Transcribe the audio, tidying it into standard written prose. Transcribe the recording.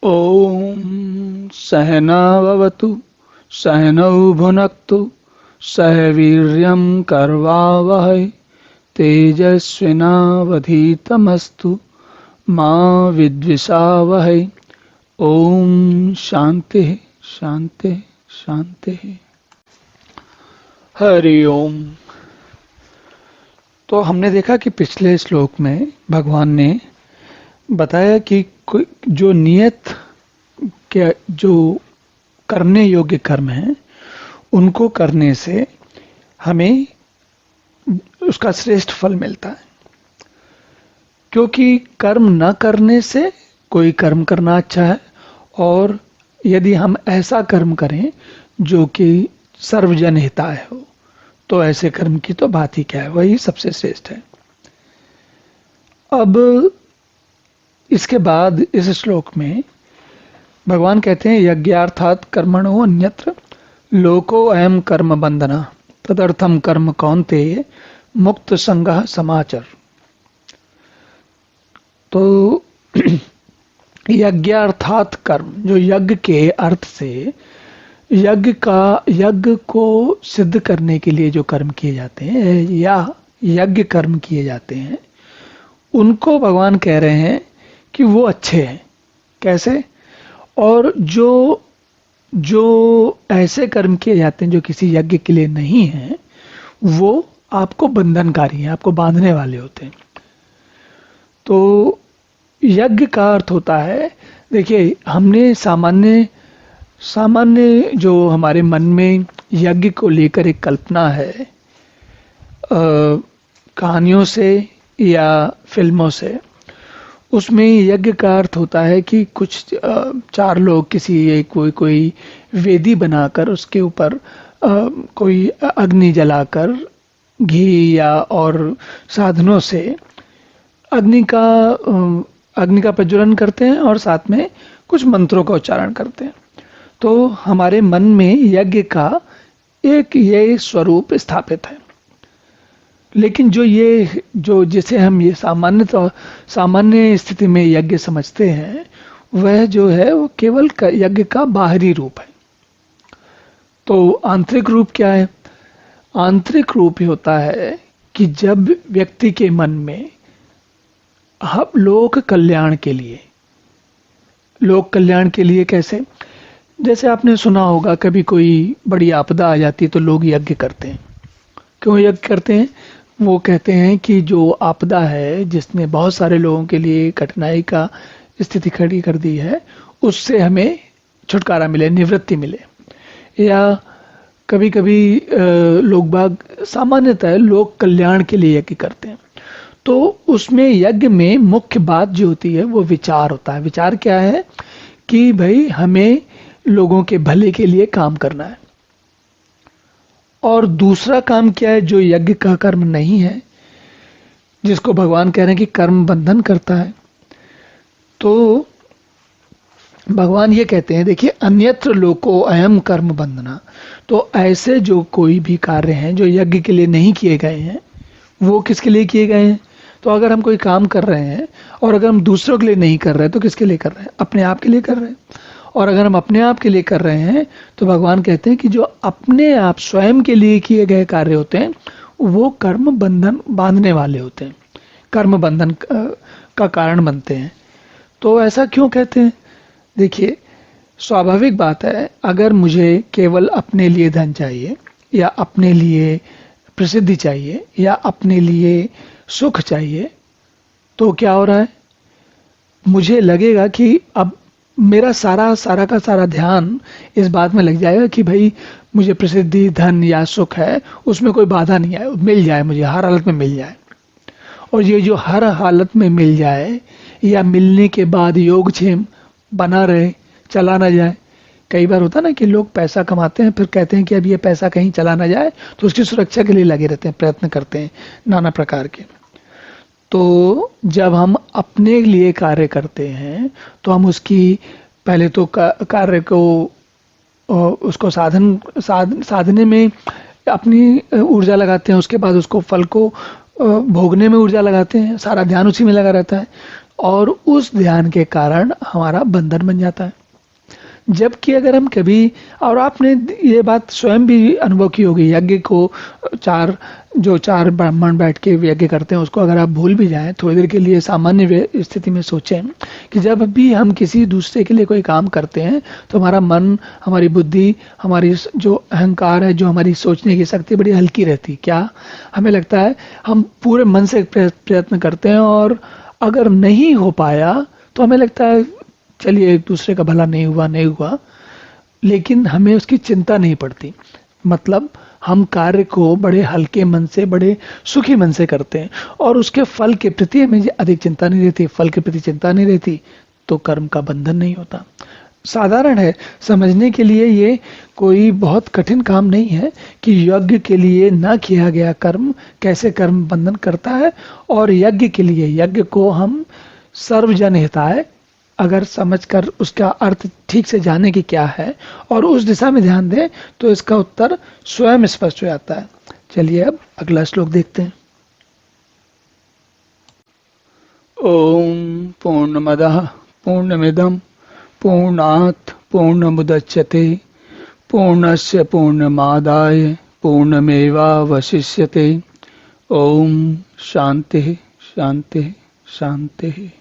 ॐ सहनाववतु सहनौ भुनक्तु सह वीर्यं करवावहै तेजस्विनावधीतमस्तु मा विद्विषावहै। ओम शांति शांति शांति। हरि ओम। तो हमने देखा कि पिछले श्लोक में भगवान ने बताया कि जो नियत के जो करने योग्य कर्म हैं उनको करने से हमें उसका श्रेष्ठ फल मिलता है, क्योंकि कर्म न करने से कोई कर्म करना अच्छा है, और यदि हम ऐसा कर्म करें जो कि सर्वजन हिताय हो तो ऐसे कर्म की तो बात ही क्या है, वही सबसे श्रेष्ठ है। अब इसके बाद इस श्लोक में भगवान कहते हैं यज्ञार्थात कर्मणो अन्यत्र लोको अयम कर्म बंधना तदर्थम कर्म कौन्तेय मुक्त संगः समाचर। तो यज्ञार्थात कर्म, जो यज्ञ के अर्थ से यज्ञ को सिद्ध करने के लिए जो कर्म किए जाते हैं या यज्ञ कर्म किए जाते हैं, उनको भगवान कह रहे हैं कि वो अच्छे हैं। कैसे? और जो ऐसे कर्म किए जाते हैं जो किसी यज्ञ के लिए नहीं हैं, वो आपको बंधनकारी हैं, आपको बांधने वाले होते हैं। तो यज्ञ का अर्थ होता है, देखिए हमने सामान्य जो हमारे मन में यज्ञ को लेकर एक कल्पना है, कहानियों से या फिल्मों से, उसमें यज्ञ का अर्थ होता है कि कुछ चार लोग कोई वेदी बनाकर उसके ऊपर कोई अग्नि जलाकर घी या और साधनों से अग्नि का प्रज्वलन करते हैं और साथ में कुछ मंत्रों का उच्चारण करते हैं। तो हमारे मन में यज्ञ का एक ये स्वरूप स्थापित है। लेकिन जो जिसे हम ये सामान्य स्थिति में यज्ञ समझते हैं, वह जो है वो केवल यज्ञ का बाहरी रूप है। तो आंतरिक रूप क्या है? आंतरिक रूप ही होता है कि जब व्यक्ति के मन में हम लोक कल्याण के लिए कैसे? जैसे आपने सुना होगा कभी कोई बड़ी आपदा आ जाती है तो लोग यज्ञ करते हैं। क्यों यज्ञ करते हैं? वो कहते हैं कि जो आपदा है जिसने बहुत सारे लोगों के लिए कठिनाई का स्थिति खड़ी कर दी है, उससे हमें छुटकारा मिले, निवृत्ति मिले। या कभी कभी लोग बाग सामान्यतः लोक कल्याण के लिए यज्ञ करते हैं। तो उसमें यज्ञ में मुख्य बात जो होती है वो विचार होता है। विचार क्या है? कि भाई हमें लोगों के भले के लिए काम करना है। और दूसरा काम क्या है जो यज्ञ का कर्म नहीं है, जिसको भगवान कह रहे हैं कि कर्म बंधन करता है? तो भगवान ये कहते हैं, देखिए अन्यत्र लोको अयम कर्म बंधना। तो ऐसे जो कोई भी कार्य हैं जो यज्ञ के लिए नहीं किए गए हैं, वो किसके लिए किए गए हैं? तो अगर हम कोई काम कर रहे हैं और अगर हम दूसरों के लिए नहीं कर रहे तो किसके लिए कर रहे हैं? अपने आप के लिए कर रहे हैं। और अगर हम अपने आप के लिए कर रहे हैं तो भगवान कहते हैं कि जो अपने आप स्वयं के लिए किए गए कार्य होते हैं वो कर्म बंधन बांधने वाले होते हैं, कर्म बंधन का कारण बनते हैं। तो ऐसा क्यों कहते हैं? देखिए स्वाभाविक बात है, अगर मुझे केवल अपने लिए धन चाहिए या अपने लिए प्रसिद्धि चाहिए या अपने लिए सुख चाहिए, तो क्या हो रहा है? मुझे लगेगा कि अब मेरा सारा का सारा ध्यान इस बात में लग जाएगा कि भाई मुझे प्रसिद्धि, धन या सुख है, उसमें कोई बाधा नहीं आए, मिल जाए, मुझे हर हालत में मिल जाए। और ये जो हर हालत में मिल जाए या मिलने के बाद योगक्षेम बना रहे, चला ना जाए। कई बार होता ना कि लोग पैसा कमाते हैं फिर कहते हैं कि अब ये पैसा कहीं चला ना जाए, तो उसकी सुरक्षा के लिए लगे रहते हैं, प्रयत्न करते हैं नाना प्रकार के। तो जब हम अपने लिए कार्य करते हैं तो हम उसकी पहले तो कार्य को उसको साधने में अपनी ऊर्जा लगाते हैं, उसके बाद उसको फल को भोगने में ऊर्जा लगाते हैं, सारा ध्यान उसी में लगा रहता है। और उस ध्यान के कारण हमारा बंधन बन जाता है। जबकि अगर हम कभी, और आपने ये बात स्वयं भी अनुभव की होगी, यज्ञ को चार ब्राह्मण बैठ के यज्ञ करते हैं उसको अगर आप भूल भी जाएं, थोड़ी देर के लिए सामान्य स्थिति में सोचें कि जब भी हम किसी दूसरे के लिए कोई काम करते हैं तो हमारा मन, हमारी बुद्धि, हमारी जो अहंकार है, जो हमारी सोचने की शक्ति बड़ी हल्की रहती। क्या हमें लगता है हम पूरे मन से प्रयत्न करते हैं और अगर नहीं हो पाया तो हमें लगता है चलिए एक दूसरे का भला नहीं हुआ, लेकिन हमें उसकी चिंता नहीं पड़ती। मतलब हम कार्य को बड़े हल्के मन से, बड़े सुखी मन से करते हैं और उसके फल के प्रति हमें अधिक चिंता नहीं रहती। फल के प्रति चिंता नहीं रहती तो कर्म का बंधन नहीं होता। साधारण है समझने के लिए, ये कोई बहुत कठिन काम नहीं है कि यज्ञ के लिए न किया गया कर्म कैसे कर्म बंधन करता है, और यज्ञ के लिए, यज्ञ को हम सर्वजन हिताय अगर समझकर उसका अर्थ ठीक से जाने की क्या है और उस दिशा में ध्यान दें तो इसका उत्तर स्वयं स्पष्ट हो जाता है। चलिए अब अगला श्लोक देखते हैं। ओम पूर्णमदः पूर्णमिदं पूर्णात् पूर्णमुदच्यते पूर्णस्य पूर्णमादाय पूर्णमेवावशिष्यते। ओम शांति शांति शांति।